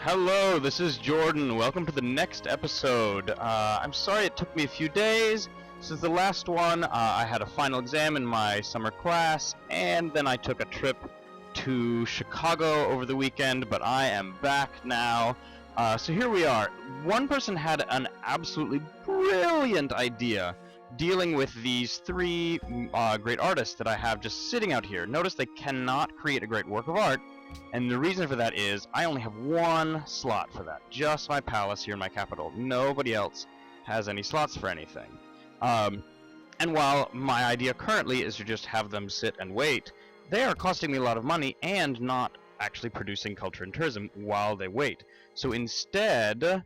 Hello, this is Jordan. Welcome to the next episode. I'm sorry it took me a few days. Since the last one, I had a final exam in my summer class, and then I took a trip to Chicago over the weekend, but I am back now. So here we are. One person had an absolutely brilliant idea dealing with these three great artists that I have just sitting out here. Notice they cannot create a great work of art. And the reason for that is I only have one slot for that. Just my palace here in my capital. Nobody else has any slots for anything. And while my idea currently is to just have them sit and wait, they are costing me a lot of money and not actually producing culture and tourism while they wait. So instead,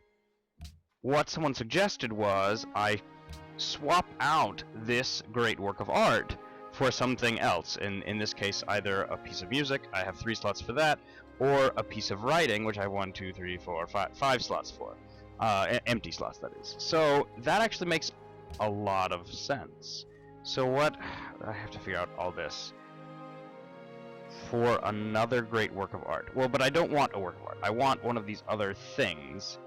what someone suggested was I swap out this great work of art for something else. In this case, either a piece of music, I have 3 slots for that, or a piece of writing, which I have 1, 2, 3, 4, 5 slots for. Empty slots, that is. So that actually makes a lot of sense. So what... I have to figure out all this. For another great work of art. Well, but I don't want a work of art. I want one of these other things.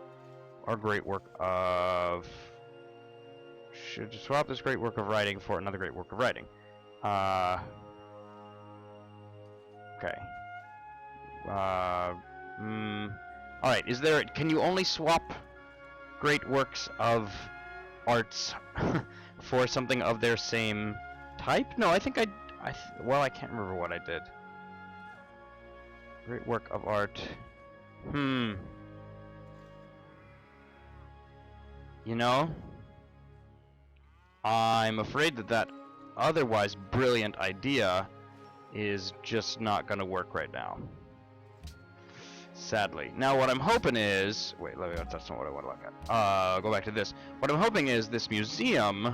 Or great work of... Should swap this great work of writing for another great work of writing. Okay. Alright, is there... Can you only swap great works of arts for something of their same type? No, I think well, I can't remember what I did. Great work of art. You know? I'm afraid that otherwise brilliant idea is just not going to work right now. Sadly. Now what I'm hoping is... Wait, that's not what I want to look at. Go back to this. What I'm hoping is this museum,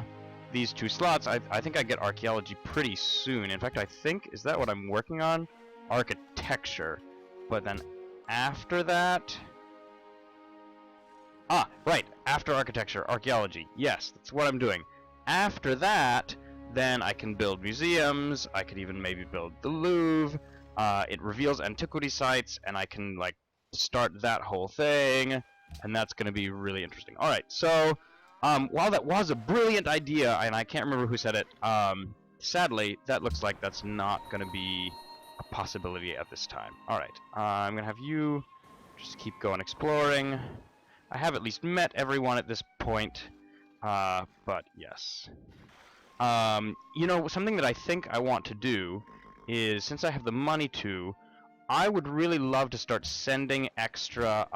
these 2 slots, I think I get archaeology pretty soon. In fact, I think... Is that what I'm working on? Architecture. But then after that... Ah, right. After architecture, archaeology. Yes, that's what I'm doing. After that... Then I can build museums, I could even maybe build the Louvre, it reveals antiquity sites, and I can, like, start that whole thing, and that's going to be really interesting. Alright, so, while that was a brilliant idea, and I can't remember who said it, sadly, that looks like that's not going to be a possibility at this time. Alright, I'm going to have you just keep going exploring. I have at least met everyone at this point, but yes. You know, something that I think I want to do is, since I have the money to, I would really love to start sending extra,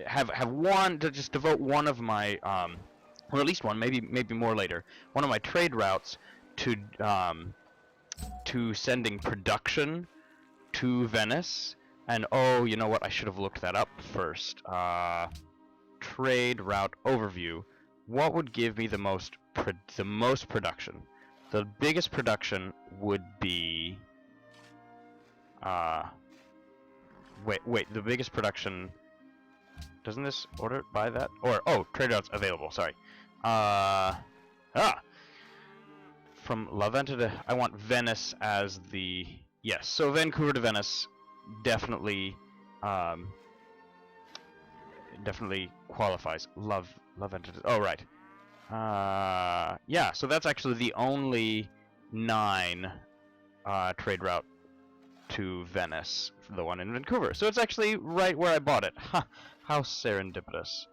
have one, to just devote one of my, or at least one, maybe more later, one of my trade routes to sending production to Venice, and oh, you know what, I should have looked that up first. Trade route overview. What would give me the most production? The biggest production would be wait, the biggest production, doesn't this order by that? Or oh, trade routes available, sorry. From La Venta to, I want Venice as the, yes, so Vancouver to Venice definitely definitely qualifies. La Venta to, oh right. Yeah, so that's actually the only 9 trade route to Venice, the one in Vancouver. So it's actually right where I bought it. Ha! How serendipitous.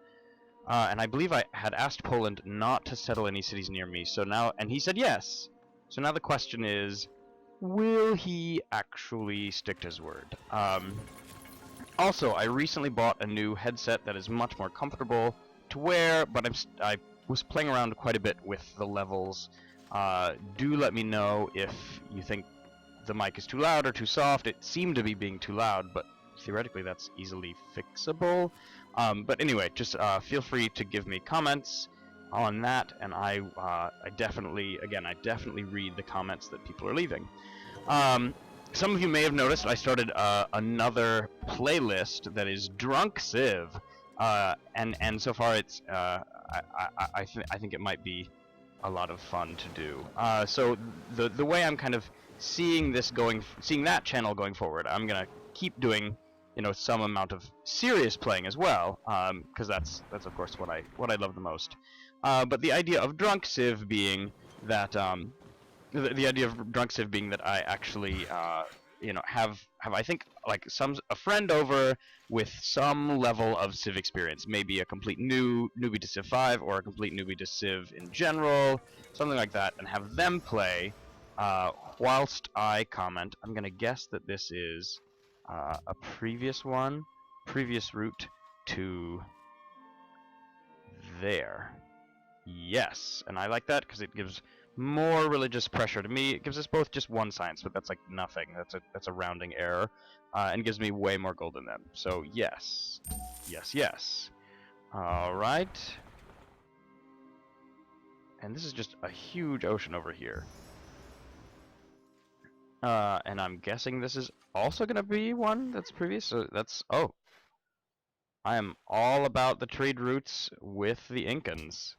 And I believe I had asked Poland not to settle any cities near me, so now, and he said yes. So now the question is, will he actually stick to his word? Also, I recently bought a new headset that is much more comfortable to wear, but I was playing around quite a bit with the levels. Do let me know if you think the mic is too loud or too soft. It seemed to be being too loud, but theoretically that's easily fixable. But anyway, just feel free to give me comments on that, and I definitely read the comments that people are leaving. Some of you may have noticed I started another playlist that is Drunk Civ, and so far it's I think it might be a lot of fun to do. So the way I'm kind of seeing that channel going forward, I'm gonna keep doing some amount of serious playing as well, because that's of course what I love the most. But the idea of drunk civ being that the idea of drunk civ being that I actually have I think like a friend over with some level of civ experience, maybe a complete newbie to Civ 5 or a complete newbie to Civ in general, something like that, and have them play whilst I comment. I'm gonna guess that this is a previous route to there. Yes, and I like that because it gives more religious pressure to me. It gives us both just one science, but that's like nothing. That's a rounding error, and gives me way more gold than them. So yes, yes, yes. All right. And this is just a huge ocean over here. And I'm guessing this is also gonna be one that's previous. So that's I am all about the trade routes with the Incans.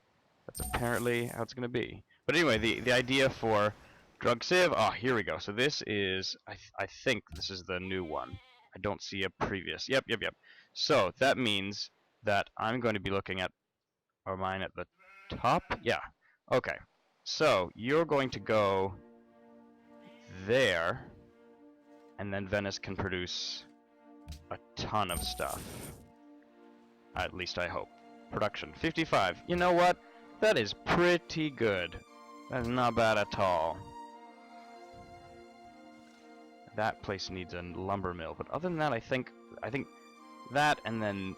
That's apparently how it's going to be. But anyway, the idea for drug civ. Oh, here we go. So this is, I think this is the new one. I don't see a previous. Yep. So that means that I'm going to be looking at, are mine at the top? Yeah. Okay. So you're going to go there, and then Venice can produce a ton of stuff. At least I hope. Production 55. You know what? That is pretty good. That is not bad at all. That place needs a lumber mill, but other than that, I think that and then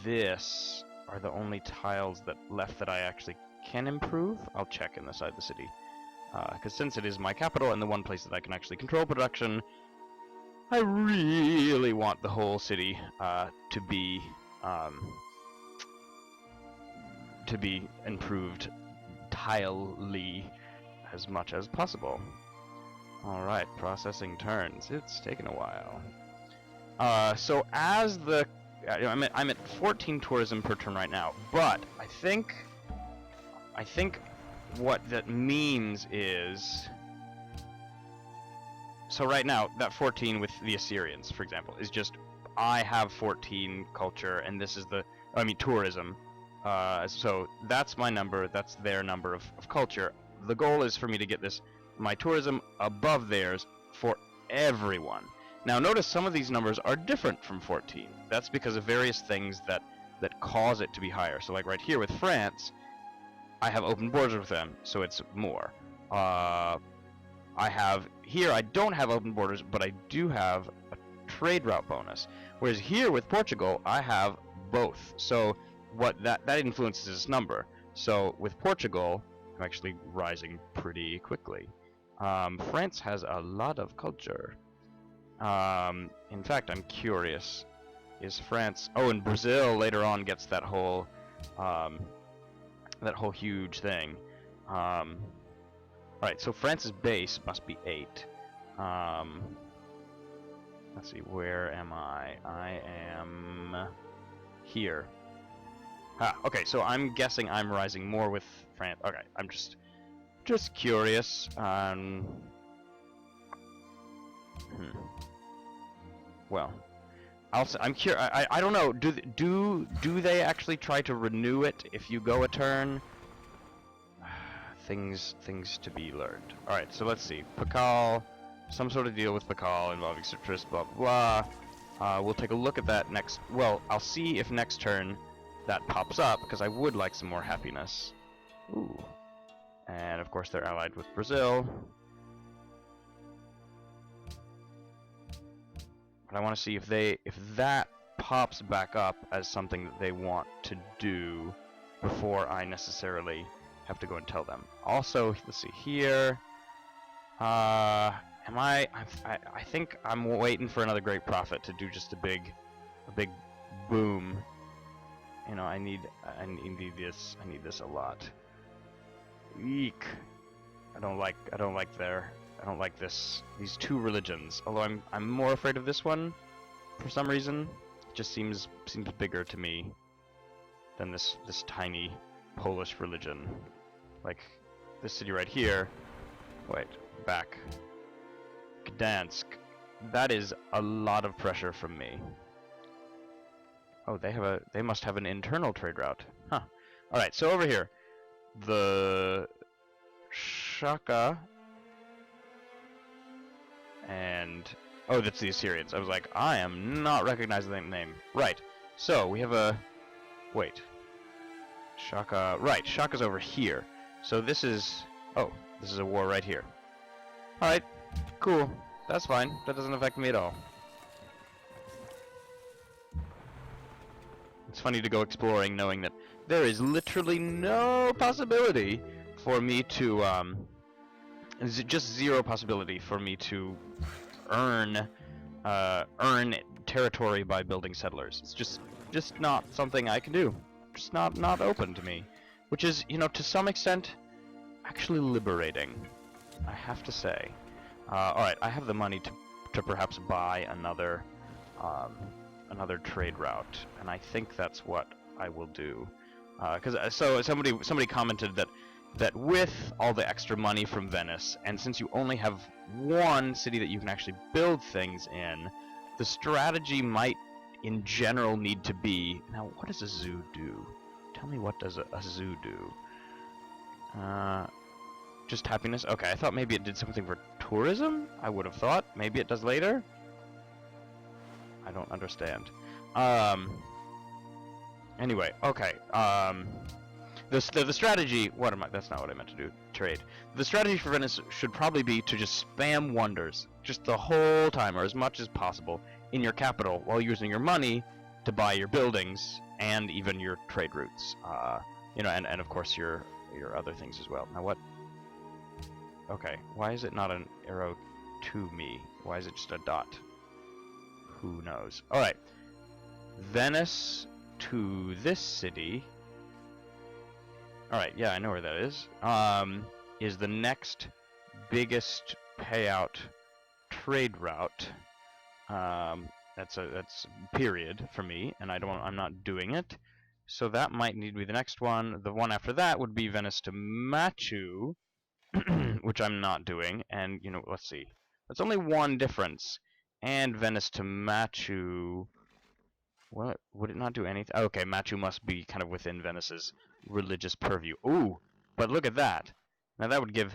this are the only tiles that left that I actually can improve. I'll check in the side of the city, because since it is my capital and the one place that I can actually control production, I really want the whole city to be improved tilely as much as possible. Alright, processing turns. It's taken a while. So as the... I'm at 14 tourism per turn right now, but I think what that means is... So right now, that 14 with the Assyrians, for example, is just... I have 14 culture, and this is the... tourism. So that's my number, that's their number of culture. The goal is for me to get my tourism above theirs for everyone. Now notice some of these numbers are different from 14. That's because of various things that cause it to be higher. So like right here with France, I have open borders with them, so it's more. I don't have open borders, but I do have a trade route bonus. Whereas here with Portugal, I have both. So what that influences this number. So with Portugal, I'm actually rising pretty quickly. France has a lot of culture. In fact, I'm curious. Is France... Oh, and Brazil later on gets that whole huge thing. Alright, so France's base must be 8. Let's see, where am I? I am here. Okay, so I'm guessing I'm rising more with France. Okay, I'm just curious. Well, I'm curious. I don't know. Do they actually try to renew it if you go a turn? Things to be learned. All right, so let's see. Pakal, some sort of deal with Pakal involving citrus. Blah blah blah. We'll take a look at that next. Well, I'll see if next turn that pops up, because I would like some more happiness. Ooh. And of course they're allied with Brazil. But I want to see if that pops back up as something that they want to do before I necessarily have to go and tell them. Also, let's see here. I think I'm waiting for another great prophet to do just a big boom. You know, I need this. I need this a lot. Eek. I don't like these two religions. Although I'm more afraid of this one for some reason. It just seems bigger to me than this tiny Polish religion. Like this city right here. Wait, back. Gdansk. That is a lot of pressure from me. Oh, they must have an internal trade route. Huh. Alright, so over here. The Shaka and oh, that's the Assyrians. I was like, I am not recognizing that name. Right. So we have a wait. Shaka. Right. Shaka's over here. So this is this is a war right here. All right. Cool. That's fine. That doesn't affect me at all. It's funny to go exploring knowing that there is literally no possibility for me to just zero possibility for me to earn territory by building settlers. It's just not something I can do. Just not open to me, which is, you know, to some extent actually liberating, I have to say. All right, I have the money to perhaps buy another trade route, and I think that's what I will do. So somebody commented that with all the extra money from Venice, and since you only have one city that you can actually build things in, the strategy might, in general, need to be... Now, what does a zoo do? Tell me, what does a zoo do? Just happiness? Okay, I thought maybe it did something for tourism? I would have thought. Maybe it does later? I don't understand. Anyway, okay. The strategy... What am I... That's not what I meant to do. Trade. The strategy for Venice should probably be to just spam wonders. Just the whole time, or as much as possible, in your capital, while using your money to buy your buildings, and even your trade routes. You know, and of course your other things as well. Now what... Okay, why is it not an arrow to me? Why is it just a dot? Who knows? Alright. Venice to this city... Alright, yeah, I know where that is the next biggest payout trade route. That's period for me, and I'm not doing it. So that might need to be the next one. The one after that would be Venice to Machu, which I'm not doing. And, you know, let's see. That's only one difference. And Venice to Machu... What? Would it not do anything? Okay, Machu must be kind of within Venice's religious purview. Ooh, but look at that. Now that would give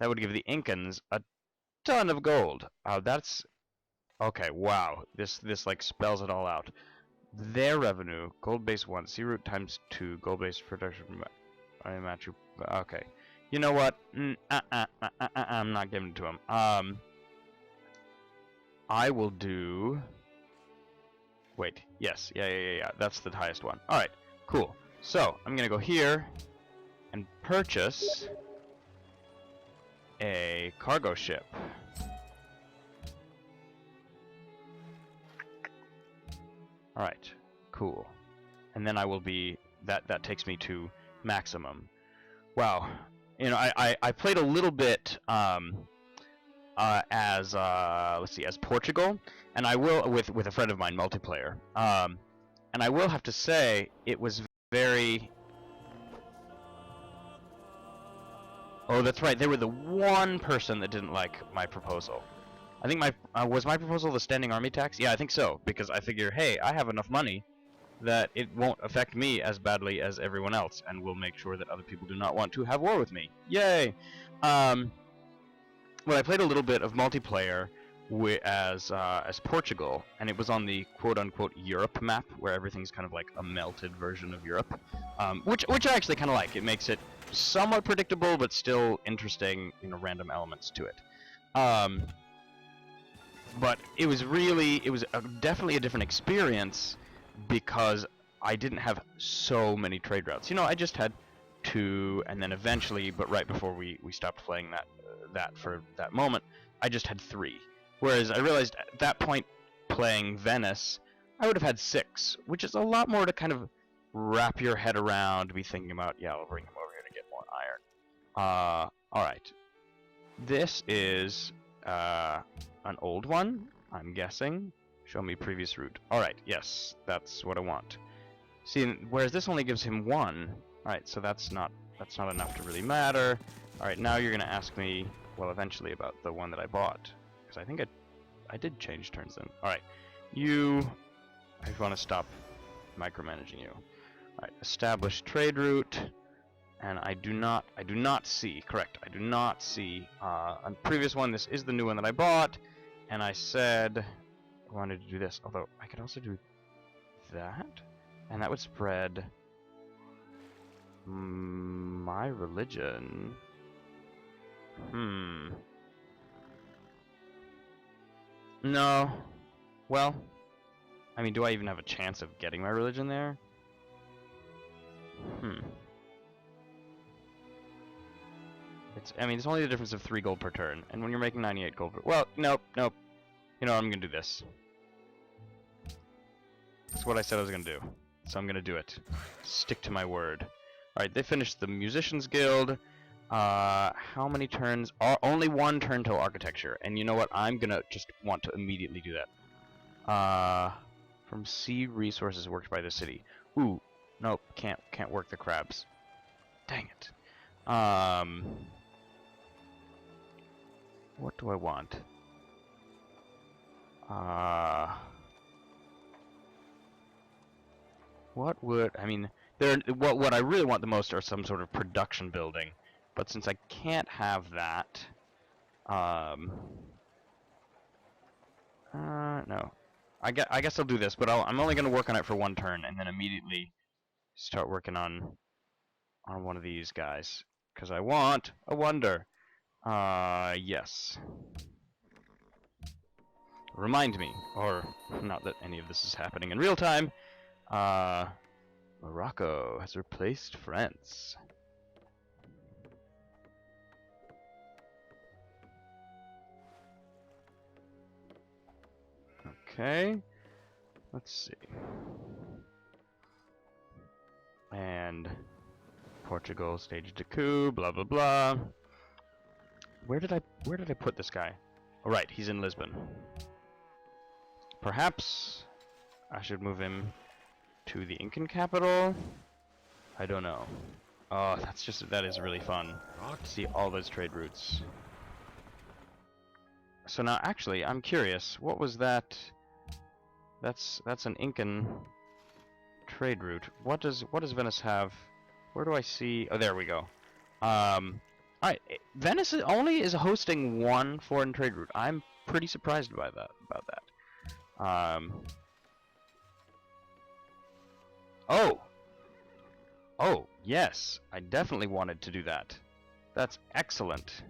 the Incans a ton of gold. That's... Okay, wow. This like spells it all out. Their revenue, gold base 1, sea route times 2, gold base production Machu. Okay. You know what? I'm not giving it to him. I will do... Wait, yes, yeah. That's the highest one. Alright, cool. So, I'm gonna go here and purchase a cargo ship. Alright, cool. And then I will be... That takes me to maximum. Wow. You know, I played a little bit as Portugal, and I will with a friend of mine, multiplayer. And I will have to say it was very... Oh, that's right. They were the one person that didn't like my proposal. I think was my proposal the standing army tax? Yeah, I think so, because I figure, hey, I have enough money that it won't affect me as badly as everyone else, and will make sure that other people do not want to have war with me. Yay! Well, I played a little bit of multiplayer as Portugal, and it was on the quote-unquote Europe map, where everything's kind of like a melted version of Europe, which I actually kind of like. It makes it somewhat predictable, but still interesting, you know, random elements to it. But it was definitely a different experience because I didn't have so many trade routes. You know, I just had 2, and then eventually, but right before we stopped playing that for that moment, I just had 3. Whereas I realized at that point, playing Venice, I would have had 6, which is a lot more to kind of wrap your head around, be thinking about, yeah, I'll bring him over here to get more iron. Alright. This is an old one, I'm guessing. Show me previous route. Alright, yes, that's what I want. See, whereas this only gives him 1. Alright, so that's not enough to really matter. Alright, now you're gonna ask me, well, eventually about the one that I bought. Because I I did change turns then. Alright. You... I want to stop micromanaging you. Alright, establish trade route. And I do not see, correct, I do not see, on the previous one, this is the new one that I bought, and I said I wanted to do this, although I could also do that, and that would spread my religion. No. Well, I mean, do I even have a chance of getting my religion there? I mean, it's only the difference of 3 gold per turn, and when you're making 98 gold per... Well, nope. You know, I'm gonna do this. That's what I said I was gonna do. So I'm gonna do it. Stick to my word. Alright, they finished the Musicians Guild. How many turns? Only 1 turn till Architecture, and you know what? I'm gonna just want to immediately do that. From sea resources worked by the city. Ooh, nope, can't work the crabs. Dang it. What do I want? What would... I mean, what I really want the most are some sort of production building. But since I can't have that... no. I guess I'll do this, but I'm only going to work on it for 1 turn, and then immediately start working on one of these guys. Because I want a wonder. Yes. Remind me, or not that any of this is happening in real time, Morocco has replaced France. Okay, let's see. And Portugal staged a coup, blah blah blah. Where did I put this guy? Oh, right, he's in Lisbon. Perhaps I should move him to the Incan capital? I don't know. Oh, that is really fun to see all those trade routes. So now, actually, I'm curious. What was that? That's an Incan trade route. What does Venice have? Where do I see? Oh, there we go. Alright, Venice only is hosting 1 foreign trade route. I'm pretty surprised about that. Oh, yes, I definitely wanted to do that. That's excellent.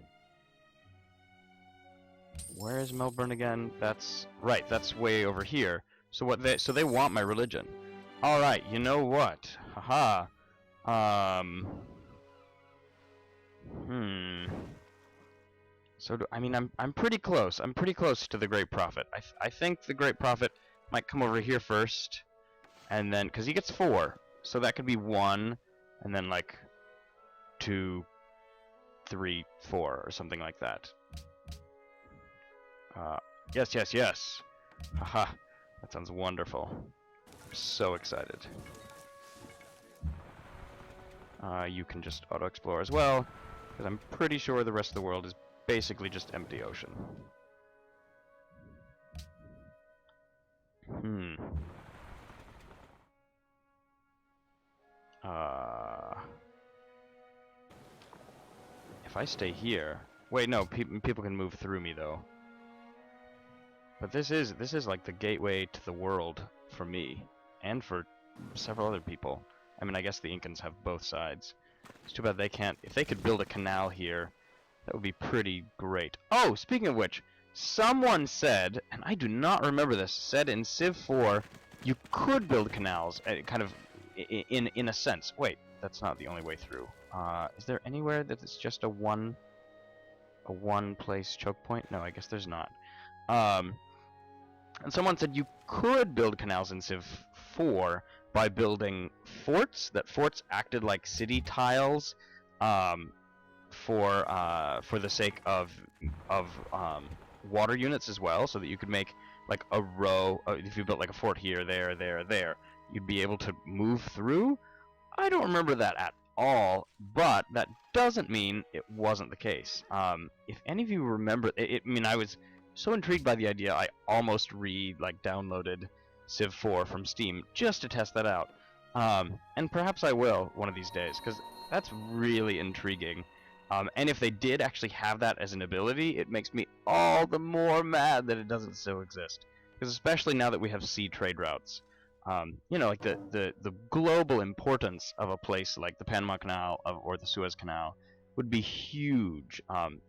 Where is Melbourne again? That's right. That's way over here. So they want my religion. All right. You know what? Haha. So I mean, I'm pretty close. I'm pretty close to the Great Prophet. I think the Great Prophet might come over here first, and then because he gets 4, so that could be 1, and then like 2, 3, 4, or something like that. Yes. Haha. That sounds wonderful. I'm so excited. You can just auto-explore as well, because I'm pretty sure the rest of the world is basically just empty ocean. If I stay here... Wait, no, people can move through me, though. But this is like the gateway to the world for me, and for several other people. I mean, I guess the Incans have both sides. It's too bad they can't... If they could build a canal here, that would be pretty great. Oh, speaking of which, someone said, and I do not remember this, said in Civ 4, you could build canals, kind of, in a sense. Wait, that's not the only way through. Is there anywhere that it's just a one-place choke point? No, I guess there's not. And someone said you could build canals in Civ 4 by building forts. That forts acted like city tiles, for the sake of water units as well, so that you could make like a row. If you built like a fort here, there, you'd be able to move through. I don't remember that at all, but that doesn't mean it wasn't the case. If any of you remember, I mean, I was so intrigued by the idea, I almost downloaded Civ 4 from Steam just to test that out. And perhaps I will one of these days, because that's really intriguing. And if they did actually have that as an ability, it makes me all the more mad that it doesn't still exist. Because especially now that we have sea trade routes, you know, like the global importance of a place like the Panama Canal or the Suez Canal would be huge,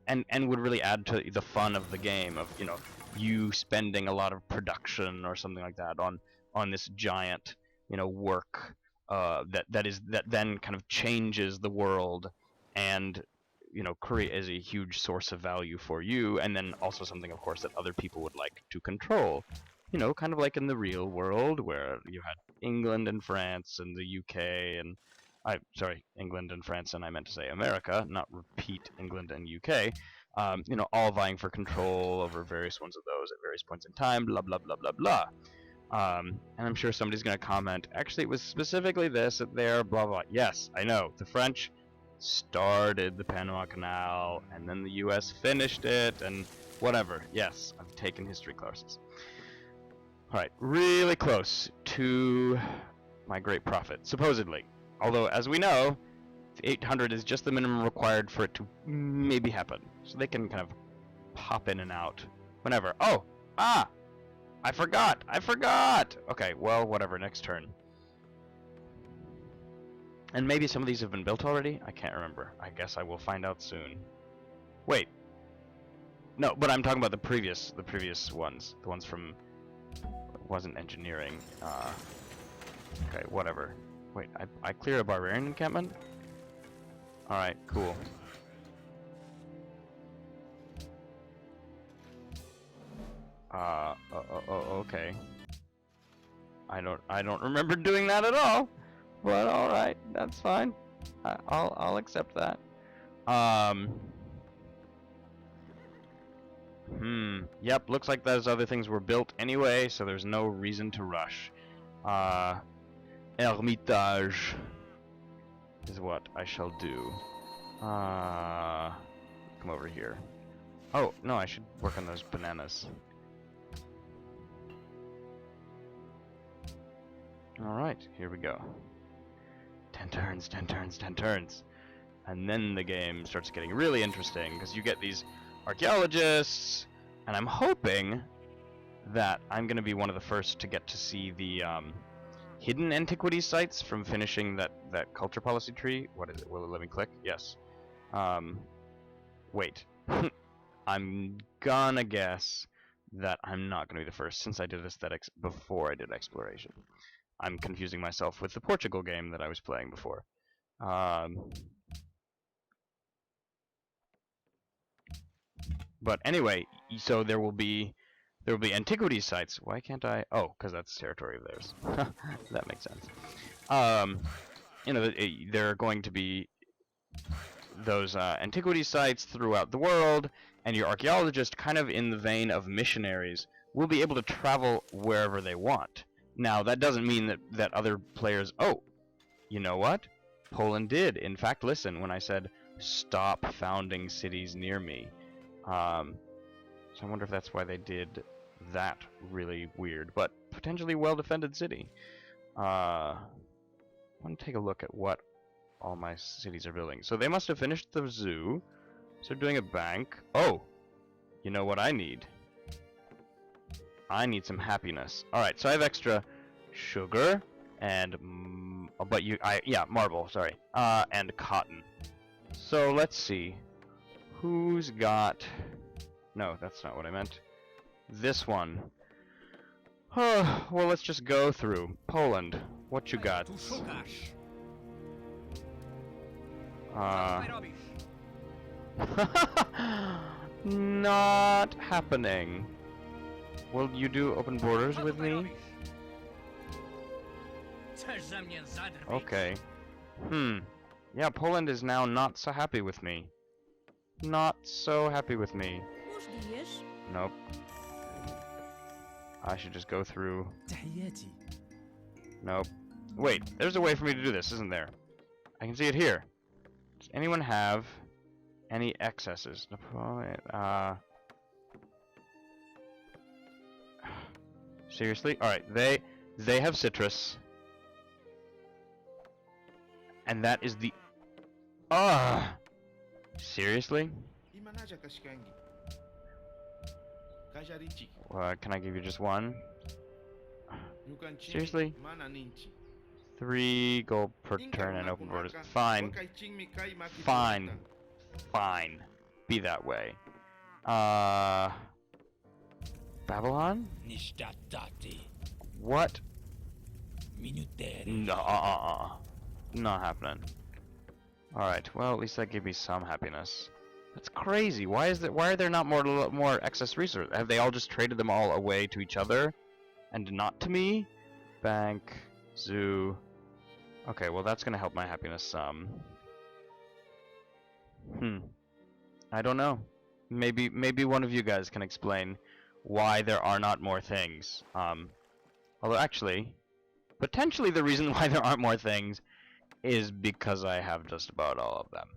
and would really add to the fun of the game of, you know, you spending a lot of production or something like that on this giant, you know, work that then kind of changes the world and, you know, create as a huge source of value for you, and then also something, of course, that other people would like to control. You know, kind of like in the real world where you had England and France and the UK and sorry, England and France, and I meant to say America, not repeat England and UK. You know, all vying for control over various ones of those at various points in time, blah, blah, blah, blah, blah. And I'm sure somebody's going to comment, actually, it was specifically this, there, blah, blah. Yes, I know. The French started the Panama Canal, and then the US finished it, and whatever. Yes, I've taken history classes. Alright, really close to my great prophet, supposedly. Although, as we know, 800 is just the minimum required for it to maybe happen. So they can kind of pop in and out whenever. Oh! Ah! I forgot! I forgot! Okay, well, whatever, next turn. And maybe some of these have been built already? I can't remember. I guess I will find out soon. Wait. No, but I'm talking about the previous ones. The ones from... It wasn't engineering. Okay, whatever. Wait, I cleared a barbarian encampment? Alright, cool. Okay. I don't remember doing that at all. But alright, that's fine. I'll accept that. Yep, looks like those other things were built anyway, so there's no reason to rush. Hermitage is what I shall do. Come over here. Oh, no, I should work on those bananas. Alright, here we go. 10 turns, 10 turns, 10 turns. And then the game starts getting really interesting, because you get these archaeologists, and I'm hoping that I'm going to be one of the first to get to see the hidden antiquity sites from finishing that culture policy tree. What is it? Will it let me click? Yes. Wait. I'm gonna guess that I'm not going to be the first, since I did aesthetics before I did exploration. I'm confusing myself with the Portugal game that I was playing before. But anyway, so there will be antiquity sites. Why can't I? Oh, because that's territory of theirs. That makes sense. You know, there are going to be those antiquity sites throughout the world, and your archaeologist, kind of in the vein of missionaries, will be able to travel wherever they want. Now, that doesn't mean that other players... Oh, you know what? Poland did, in fact, listen when I said, stop founding cities near me. So I wonder if that's why they did that really weird, but potentially well-defended city. I want to take a look at what all my cities are building. So they must have finished the zoo. So they're doing a bank. Oh! You know what I need? I need some happiness. Alright, so I have extra sugar and... marble, sorry. And cotton. So let's see. Who's got... No, that's not what I meant. This one. Well, let's just go through. Poland, what you got? Not happening. Will you do open borders with me? Okay. Yeah, Poland is now not so happy with me. Not so happy with me. Nope. I should just go through. Nope. Wait, there's a way for me to do this, isn't there? I can see it here. Does anyone have any excesses? Seriously? Alright, they have citrus. And that is the... Ah! Seriously? Can I give you just one? Seriously? 3 gold per turn and open borders. Fine. Fine. Fine. Be that way. Babylon? What? No, not happening. Alright, well, at least that gave me some happiness. That's crazy. Why are there not more excess resources? Have they all just traded them all away to each other? And not to me? Bank, zoo. Okay, well that's gonna help my happiness some. I don't know. Maybe one of you guys can explain why there are not more things. Although actually, potentially the reason why there aren't more things is because I have just about all of them.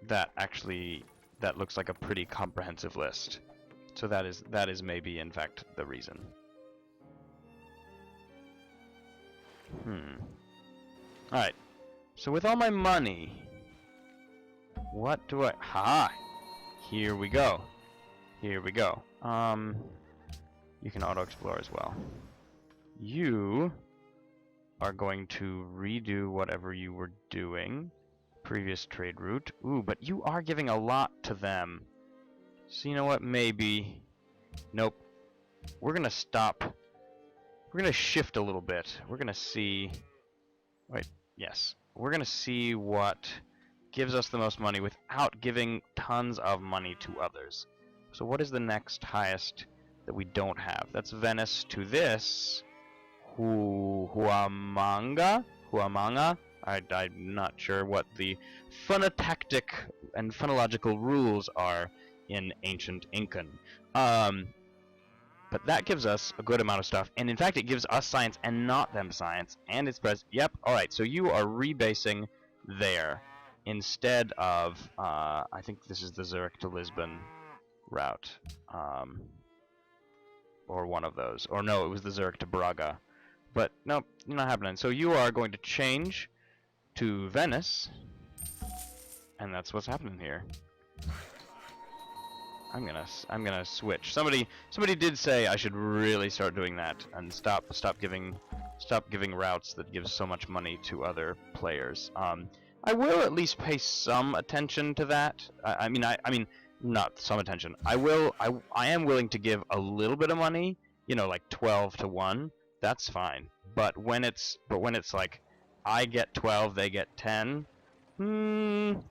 That looks like a pretty comprehensive list. So that is maybe in fact the reason. Alright. So with all my money, what do I... Ha! Here we go. Here we go. You can auto-explore as well. You are going to redo whatever you were doing. Previous trade route. Ooh, but you are giving a lot to them. So you know what? Maybe. Nope. We're gonna stop. We're gonna shift a little bit. We're gonna see... Wait, yes. We're gonna see what gives us the most money without giving tons of money to others. So what is the next highest that we don't have? That's Venice to this. Huamanga? I'm not sure what the phonotactic and phonological rules are in ancient Incan. But that gives us a good amount of stuff, and in fact it gives us science and not them science, and it's yep, alright, so you are rebasing there instead of, I think this is the Zurich to Lisbon route, or one of those, or no, it was the Zurich to Braga, but nope, not happening. So you are going to change to Venice, and that's what's happening here. I'm gonna switch. Somebody did say I should really start doing that and stop giving routes that give so much money to other players. I will at least pay some attention to that. I mean not some attention. I am willing to give a little bit of money, you know, like 12 to 1. That's fine. But when it's like I get 12, they get 10,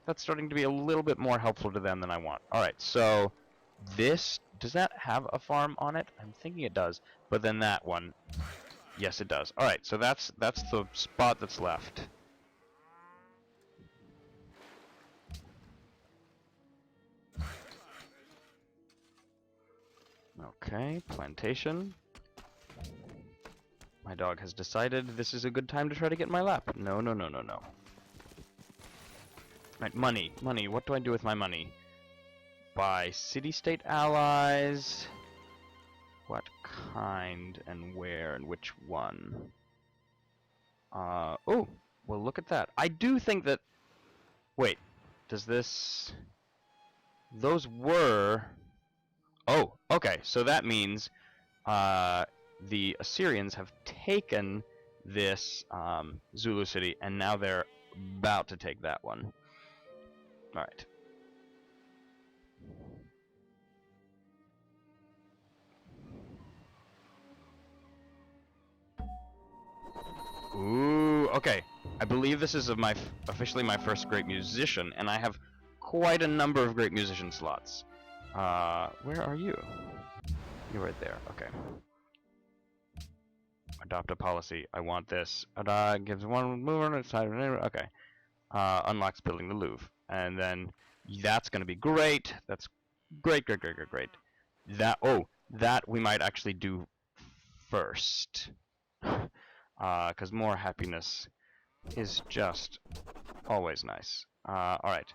that's starting to be a little bit more helpful to them than I want. All right, so this, does that have a farm on it? I'm thinking it does, but then that one, yes it does. All right, so that's the spot that's left. Okay, plantation. My dog has decided this is a good time to try to get in my lap. No. Right, money. What do I do with my money? Buy city-state allies. What kind and where and which one? Oh, well look at that. I do think that... Wait, does this... Those were... Oh, okay, so that means the Assyrians have taken this Zulu city, and now they're about to take that one. Alright. Ooh, okay. I believe this is officially my first great musician, and I have quite a number of great musician slots. Where are you? You're right there, okay. Adopt a policy. I want this. Gives one mover inside. Okay. Unlocks building the Louvre. And then that's going to be great. That's great. That we might actually do first. Because more happiness is just always nice. Alright.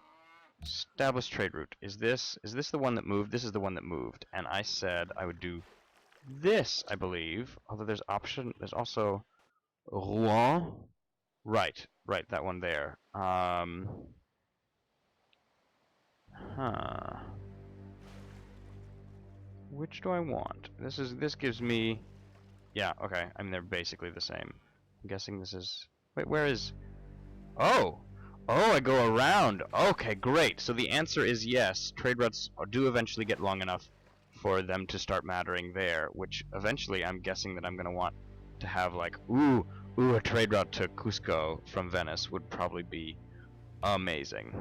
Establish trade route. Is this the one that moved? This is the one that moved. And I said I would do this, I believe. Although there's also Rouen. Right, that one there. Which do I want? This gives me, yeah, okay. I mean, they're basically the same. I'm guessing this is, wait, where is, oh, I go around. Okay, great. So the answer is yes. Trade routes do eventually get long enough for them to start mattering there, which eventually I'm guessing that I'm going to want to have like, a trade route to Cusco from Venice would probably be amazing.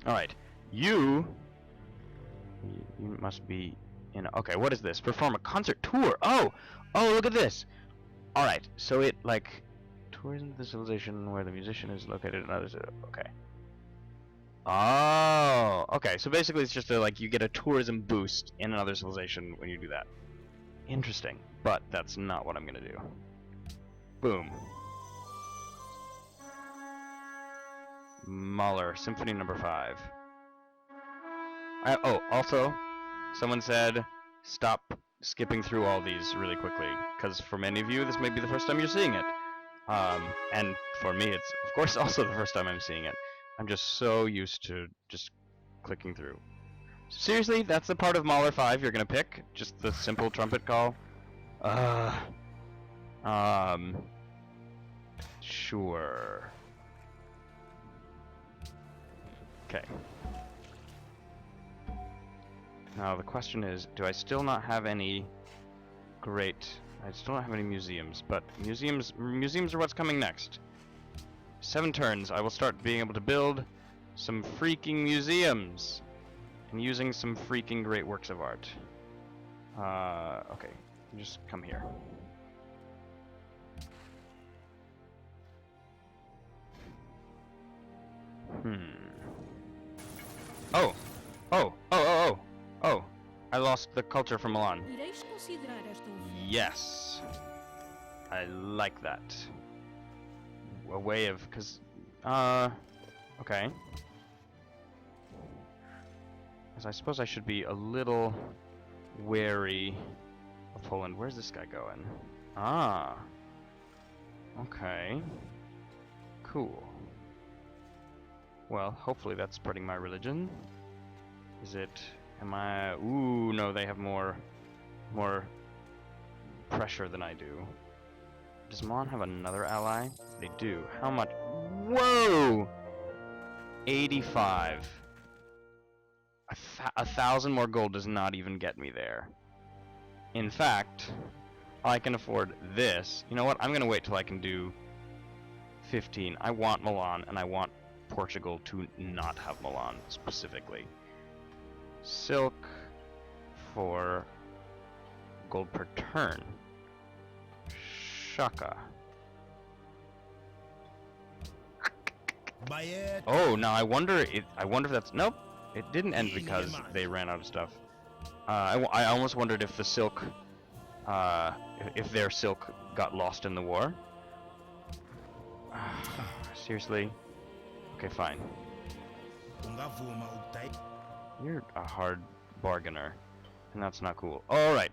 Alright, you must be in, okay, what is this? Perform a concert tour! Oh, look at this! Alright, so it, like, tours into the civilization where the musician is located and others, okay. Oh, okay, so basically it's just like, you get a tourism boost in another civilization when you do that. Interesting, but that's not what I'm gonna do. Boom. Mahler, Symphony Number 5. Also, someone said, stop skipping through all these really quickly, because for many of you, this may be the first time you're seeing it. And for me, it's, of course, also the first time I'm seeing it. I'm just so used to just clicking through. Seriously, that's the part of Mahler 5 you're gonna pick? Just the simple trumpet call? Sure. Okay. Now the question is, do I still not have any great... I still don't have any museums, but museums are what's coming next. 7 turns, I will start being able to build some freaking museums. And using some freaking great works of art. Okay. Just come here. Oh! I lost the culture from Milan. Yes. I like that. A way of, okay. Because I suppose I should be a little wary of Poland. Where's this guy going? Ah. Okay. Cool. Well, hopefully that's spreading my religion. Is it... Am I... Ooh, no, they have more pressure than I do. Does Milan have another ally? They do. How much? Whoa! 85. 1,000 more gold does not even get me there. In fact, I can afford this. You know what? I'm gonna wait till I can do 15. I want Milan, and I want Portugal to not have Milan, specifically. Silk for gold per turn. Shaka. Oh, now I wonder if that's... Nope. It didn't end because they ran out of stuff. I almost wondered if the silk... if their silk got lost in the war. Seriously? Okay, fine. You're a hard bargainer, and that's not cool. Alright.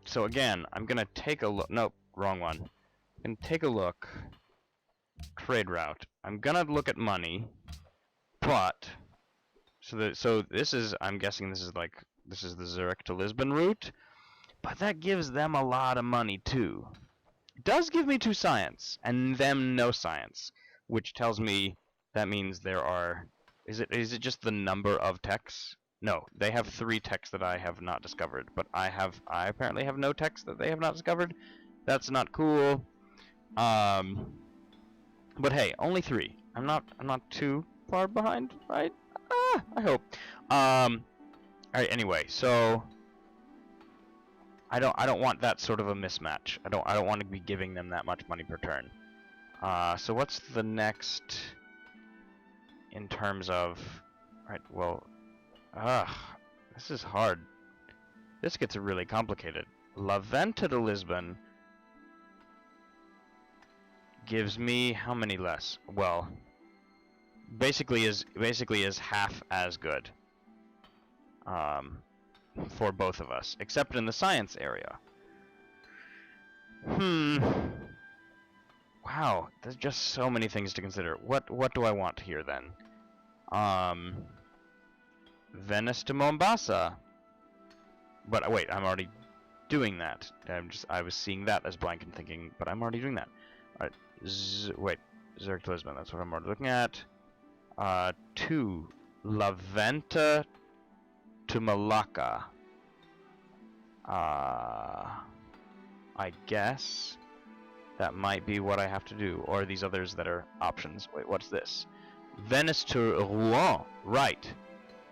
So again, I'm gonna take a look... Nope, wrong one. I'm gonna take a look. Trade route. I'm gonna look at money, but... So this is... I'm guessing this is like... This is the Zurich to Lisbon route, but that gives them a lot of money, too. It does give me 2 science, and them no science, which tells me that means there are... Is it just the number of techs? No, they have 3 techs that I have not discovered, but I apparently have no techs that they have not discovered. That's not cool. But hey, only 3. I'm not too far behind, right? I hope. Alright, anyway, so I don't want that sort of a mismatch. I don't want to be giving them that much money per turn. So what's the next in terms of... Right, well... this is hard. This gets really complicated. La Venta to Lisbon gives me how many less? Well, basically is half as good. For both of us, except in the science area. Wow, there's just so many things to consider. What do I want here then? Venice to Mombasa. But wait, I'm already doing that. I was seeing that as blank and thinking, but I'm already doing that. All right, wait, Zurich to Lisbon. That's what I'm already looking at. To La Venta to Malacca. I guess that might be what I have to do, or these others that are options. Wait, what's this? Venice to Rouen. Right.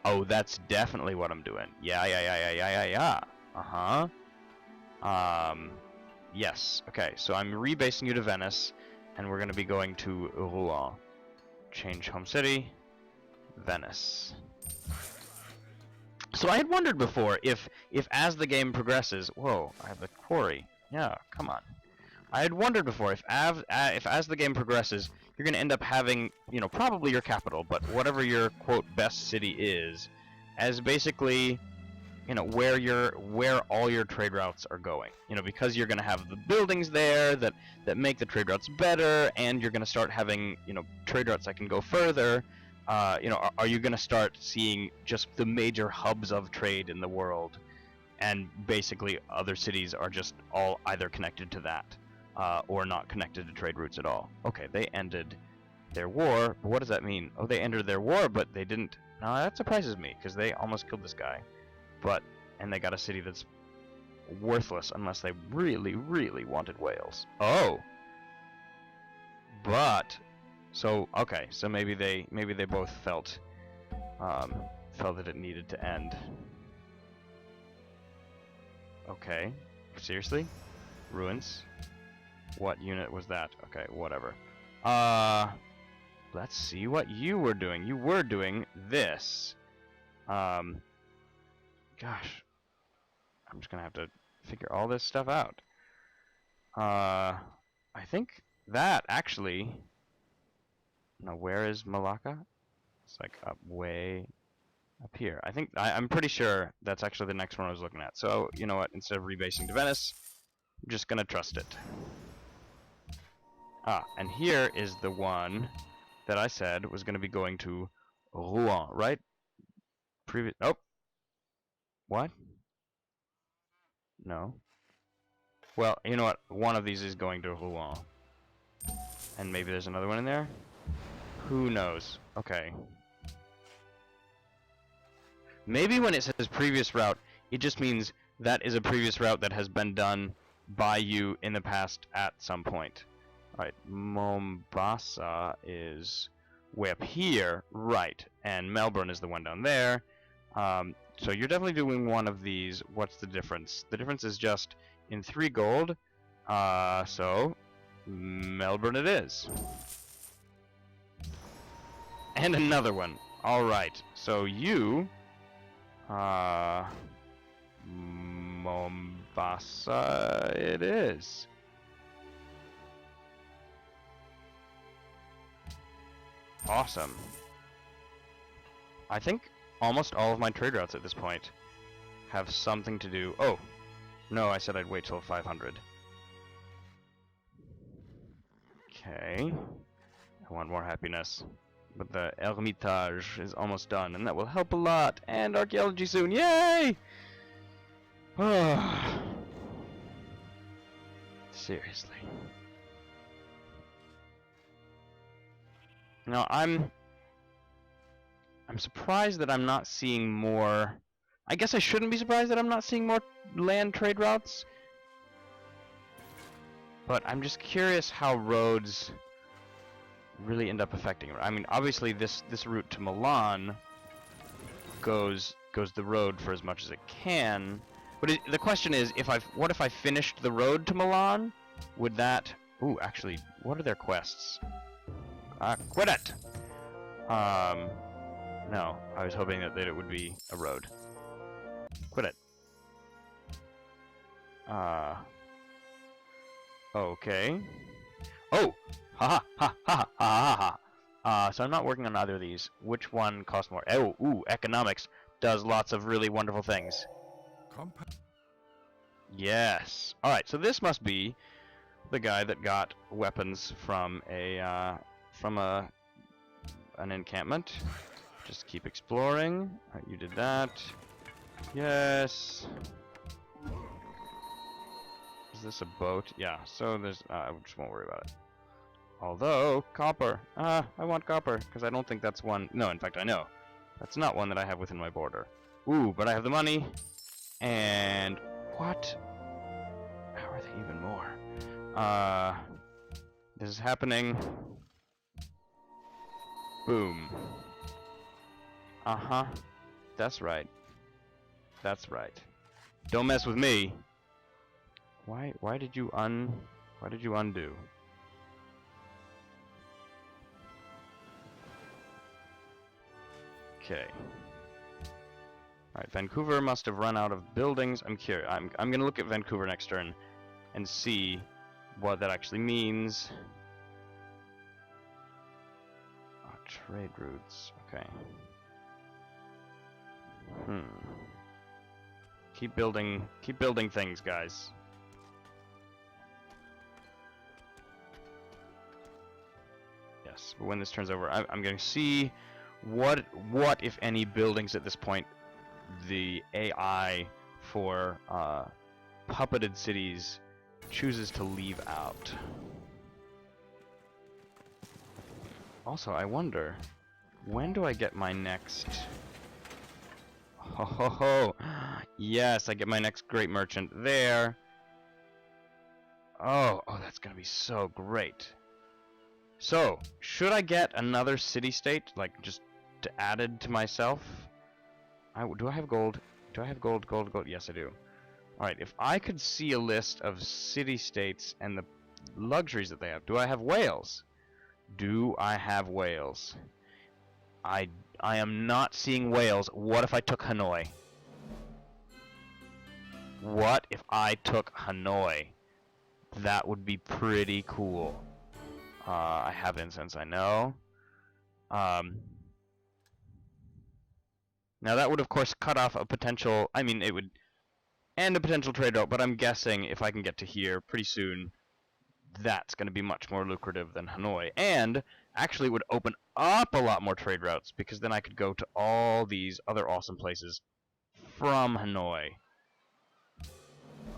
Oh, that's definitely what I'm doing. Yeah. Yes. Okay, so I'm rebasing you to Venice, and we're going to be going to Rouen. Change home city. Venice. So I had wondered before if as the game progresses... Whoa, I have the quarry. Yeah, come on. I had wondered before if as the game progresses, you're going to end up having, you know, probably your capital, but whatever your, quote, best city is, as basically, you know, where all your trade routes are going. You know, because you're going to have the buildings there that make the trade routes better, and you're going to start having, you know, trade routes that can go further. You know, are you going to start seeing just the major hubs of trade in the world, and basically other cities are just all either connected to that, or not connected to trade routes at all? Okay, they ended their war, but what does that mean? Oh, they ended their war, but they didn't... No, that surprises me, because they almost killed this guy. And they got a city that's worthless unless they really, really wanted Wales. Oh! But... So, okay, so maybe they both felt that it needed to end. Okay. Seriously? Ruins? What unit was that? Okay, whatever. Let's see what you were doing. You were doing this. Gosh. I'm just gonna have to figure all this stuff out. I think that actually... Now, where is Malacca? It's like up way up here. I'm pretty sure that's actually the next one I was looking at. So, you know what? Instead of rebasing to Venice, I'm just gonna trust it. Ah, and here is the one that I said was gonna be going to Rouen, right? Nope. What? No. Well, you know what? One of these is going to Rouen. And maybe there's another one in there? Who knows? Okay. Maybe when it says previous route, it just means that is a previous route that has been done by you in the past at some point. Alright, Mombasa is way up here, right, and Melbourne is the one down there. So you're definitely doing one of these. What's the difference? The difference is just in 3 gold, so Melbourne it is. And another one. Alright, so you... Mombasa it is. Awesome. I think almost all of my trade routes at this point have something to do... Oh! No, I said I'd wait till 500. Okay. I want more happiness. But the Hermitage is almost done, and that will help a lot. And archaeology soon, yay! Seriously. Now I'm surprised that I'm not seeing more. I guess I shouldn't be surprised that I'm not seeing more land trade routes. But I'm just curious how roads really end up affecting it. I mean, obviously this route to Milan goes the road for as much as it can. But the question is, what if I finished the road to Milan? Would that... Ooh, actually, what are their quests? Quit it! No, I was hoping that it would be a road. Quit it. Okay. Oh! Ha ha ha ha ha ha. So I'm not working on either of these. Which one costs more? Oh, ooh, economics does lots of really wonderful things. Yes. Alright, so this must be the guy that got weapons from an encampment. Just keep exploring. Alright, you did that. Yes. Is this a boat? Yeah, so there's I just won't worry about it. Although, copper. I want copper, because I don't think that's one. No, in fact, I know. That's not one that I have within my border. Ooh, but I have the money. And what? How are they even more? This is happening. Boom. Uh-huh. That's right. That's right. Don't mess with me. Why did you undo? Okay. Alright, Vancouver must have run out of buildings. I'm curious. I'm gonna look at Vancouver next turn and see what that actually means. Oh, trade routes. Okay. Keep building things, guys. Yes, but when this turns over, I'm going to see what, if any, buildings at this point the AI for puppeted cities chooses to leave out. Also, I wonder, when do I get my next... Ho ho ho! Yes, I get my next great merchant there. Oh, that's gonna be so great. So, should I get another city-state, like, just added to myself? Do I have gold? Do I have gold? Yes, I do. Alright, if I could see a list of city-states and the luxuries that they have. Do I have whales? Do I have whales? I am not seeing whales. What if I took Hanoi? What if I took Hanoi? That would be pretty cool. I have incense, I know. Now that would of course cut off a potential, I mean it would end a potential trade route, but I'm guessing if I can get to here pretty soon, that's going to be much more lucrative than Hanoi. And actually would open up a lot more trade routes, because then I could go to all these other awesome places from Hanoi.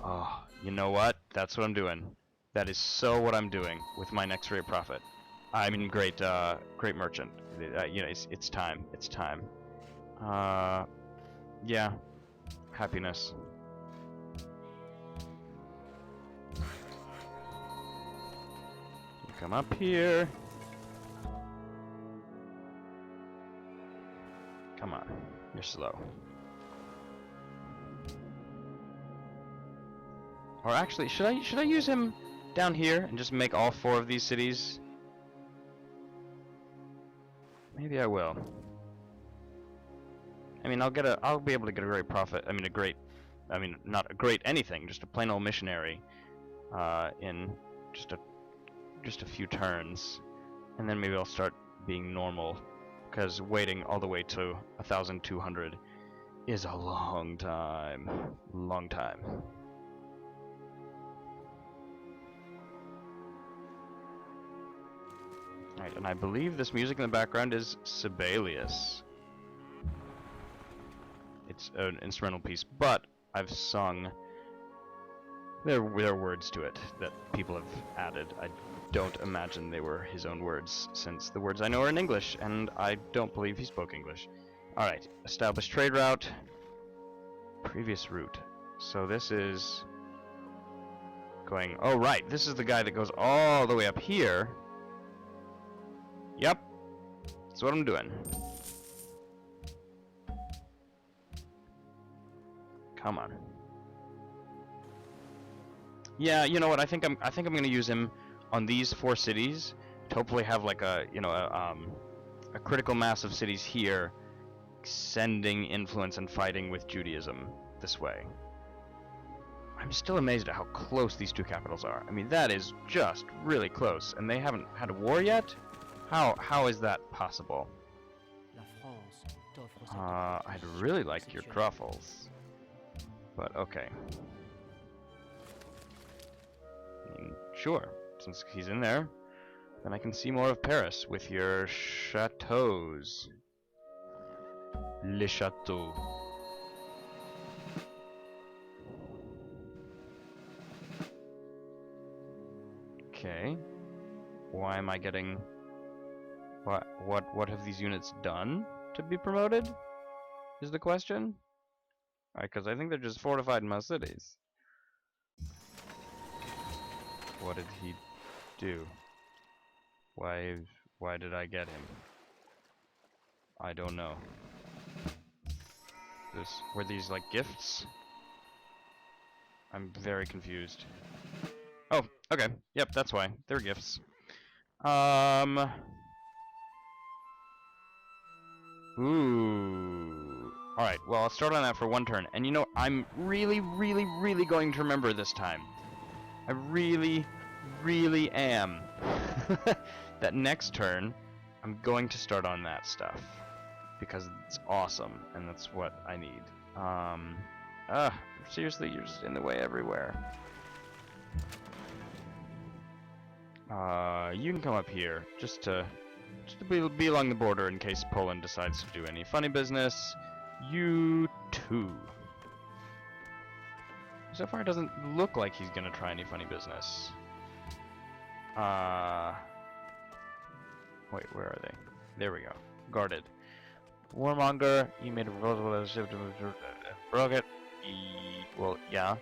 Oh, you know what? That's what I'm doing. That is so what I'm doing with my next rate profit. I mean, great merchant. You know, it's time. It's time. Yeah. Happiness. You come up here. Come on. You're slow. Or actually, should I use him down here and just make all 4 of these cities? Maybe I will. I mean, I'll be able to get a great profit. I mean, not a great anything, just a plain old missionary, in just a few turns, and then maybe I'll start being normal, because waiting all the way to 1,200 is a long time. Long time. Alright, and I believe this music in the background is Sibelius. It's an instrumental piece, but I've sung... There are words to it that people have added. I don't imagine they were his own words, since the words I know are in English, and I don't believe he spoke English. Alright, establish trade route. Previous route. So this is... going... Oh, right, this is the guy that goes all the way up here. Yep, that's what I'm doing. Come on. Yeah, you know what? I think I'm gonna use him on these 4 cities to hopefully have like a critical mass of cities here, sending influence and fighting with Judaism this way. I'm still amazed at how close these two capitals are. I mean, that is just really close, and they haven't had a war yet? How is that possible? I'd really like your truffles. But okay. I mean, sure, since he's in there, then I can see more of Paris with your chateaus. Le Chateau. Okay. Why am I getting... What have these units done to be promoted? Is the question? Because I think they're just fortified in most cities. What did he do? Why did I get him? I don't know. Were these like gifts? I'm very confused. Oh, okay. Yep, that's why. They're gifts. Ooh. Alright, well, I'll start on that for one turn. And you know, I'm really, really, really going to remember this time. I really, really am. That next turn, I'm going to start on that stuff. Because it's awesome, and that's what I need. Seriously, you're just in the way everywhere. You can come up here, just to be along the border in case Poland decides to do any funny business. You too. So far, it doesn't look like he's gonna try any funny business. Wait, where are they? There we go. Guarded. Warmonger, you made a proposal to broke it. Well, yeah.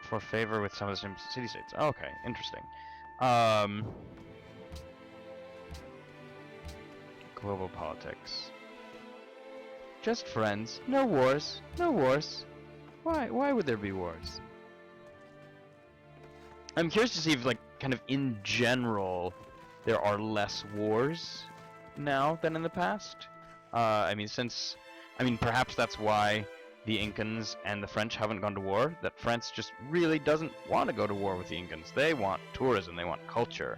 For favor with some of the city-states. Oh, okay, interesting. Global politics. Just friends. No wars. No wars. Why would there be wars? I'm curious to see if, like, kind of in general, there are less wars now than in the past. I mean, perhaps that's why the Incans and the French haven't gone to war. That France just really doesn't want to go to war with the Incans. They want tourism. They want culture.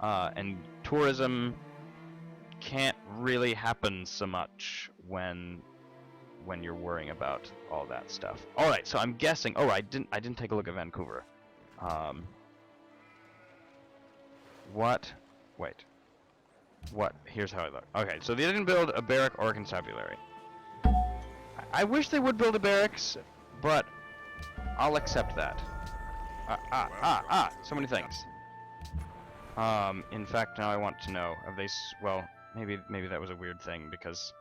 And tourism can't really happen so much when you're worrying about all that stuff. All right, so I'm guessing. Oh, I didn't take a look at Vancouver. What? Wait. What? Here's how I look. Okay, so they didn't build a barrack or a constabulary. I wish they would build a barracks, but I'll accept that. So many things. In fact, now I want to know, have they, well, maybe that was a weird thing, because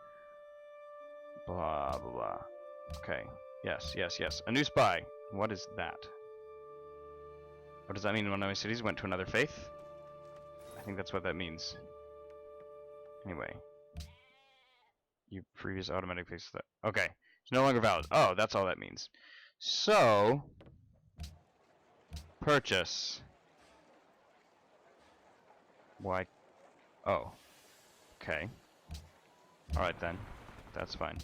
blah, blah, blah. Okay, yes. A new spy. What is that? What does that mean? One of my cities went to another faith? I think that's what that means. Anyway. You previous automatic fix that. Okay. It's no longer valid. Oh, that's all that means. So, purchase. Why? Oh. Okay. Alright then. That's fine.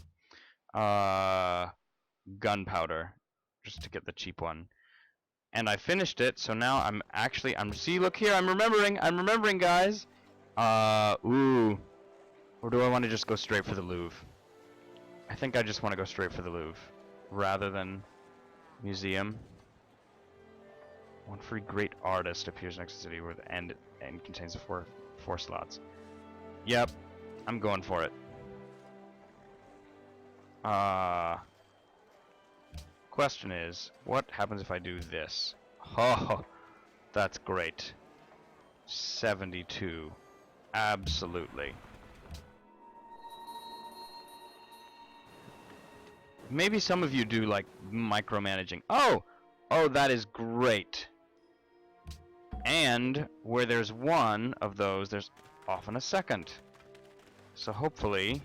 Gunpowder. Just to get the cheap one. And I finished it, so now I'm see, look here, I'm remembering, guys. Ooh. Or do I want to just go straight for the Louvre? I think I just want to go straight for the Louvre, rather than museum. One free great artist appears next to the city where the end contains four slots. Yep, I'm going for it. Question is, what happens if I do this? Oh, that's great. 72. Absolutely. Maybe some of you do, like, micromanaging. Oh, that is great. And where there's one of those, there's often a second. So hopefully...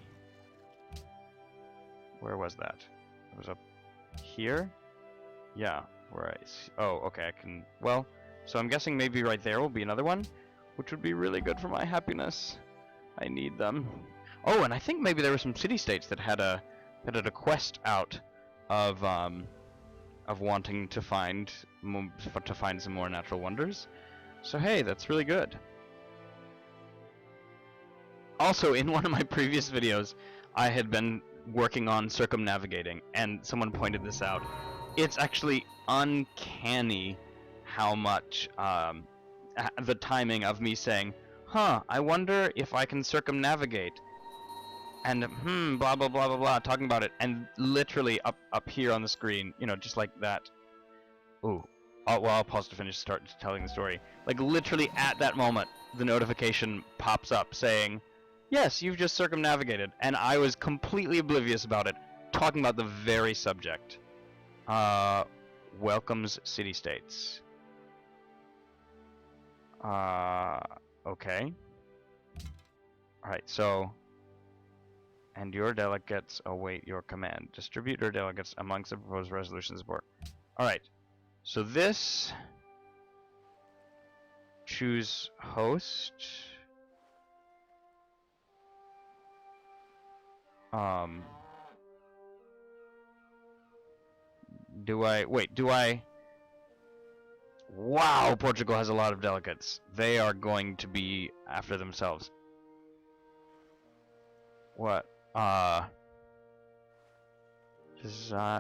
Where was that? It was up here? Yeah, oh, okay, I can... Well, so I'm guessing maybe right there will be another one, which would be really good for my happiness. I need them. Oh, and I think maybe there were some city-states that had a I did a quest out of wanting to find some more natural wonders. So hey, that's really good. Also, in one of my previous videos, I had been working on circumnavigating, and someone pointed this out. It's actually uncanny how much the timing of me saying, huh, I wonder if I can circumnavigate, and blah blah blah blah blah, talking about it, and literally up here on the screen, you know, just like that. Ooh, I'll pause to start telling the story. Like literally at that moment, the notification pops up saying, yes, you've just circumnavigated, and I was completely oblivious about it, talking about the very subject. Welcomes city-states. Okay. Alright, so... And your delegates await your command. Distribute your delegates amongst the proposed resolutions board. Alright, so this... Choose host... Do I... Wow, Portugal has a lot of delegates. They are going to be after themselves. What?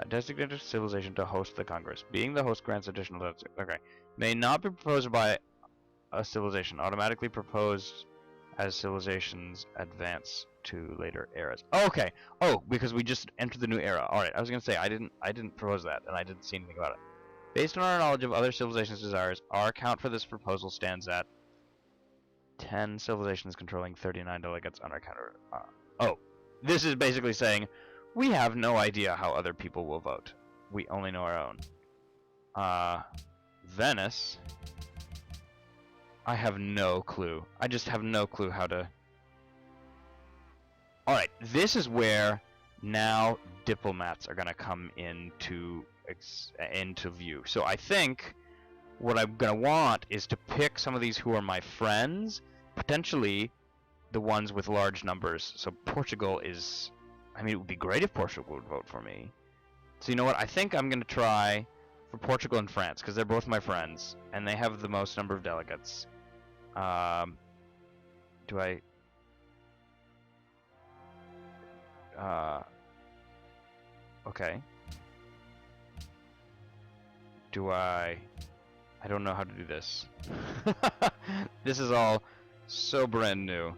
Designated civilization to host the Congress. Being the host grants additional... Okay. May not be proposed by a civilization. Automatically proposed as civilizations advance to later eras. Oh, okay. Oh, because we just entered the new era. Alright, I was gonna say, I didn't propose that, and I didn't see anything about it. Based on our knowledge of other civilizations' desires, our count for this proposal stands at 10 civilizations controlling 39 delegates on our counter. Oh, this is basically saying, we have no idea how other people will vote. We only know our own. Venice... I have no clue. I just have no clue how to... Alright, this is where now diplomats are going to come into view. So I think what I'm going to want is to pick some of these who are my friends, potentially the ones with large numbers. So Portugal is... I mean, it would be great if Portugal would vote for me. So you know what? I think I'm going to try for Portugal and France, because they're both my friends, and they have the most number of delegates. Do I... Okay. Do I don't know how to do this. This is all so brand new.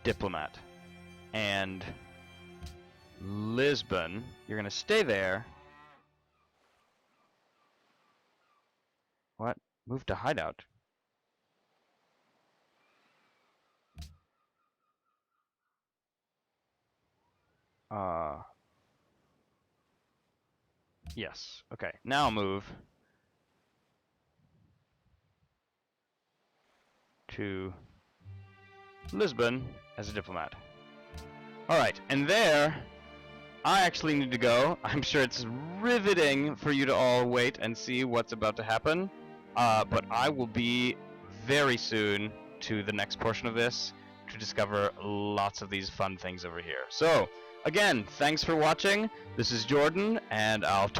Diplomat. And Lisbon, you're gonna stay there. What? Move to hideout. Yes. Okay. Now move to Lisbon as a diplomat. Alright, and there, I actually need to go. I'm sure it's riveting for you to all wait and see what's about to happen. But I will be very soon to the next portion of this to discover lots of these fun things over here. So, again, thanks for watching. This is Jordan, and I'll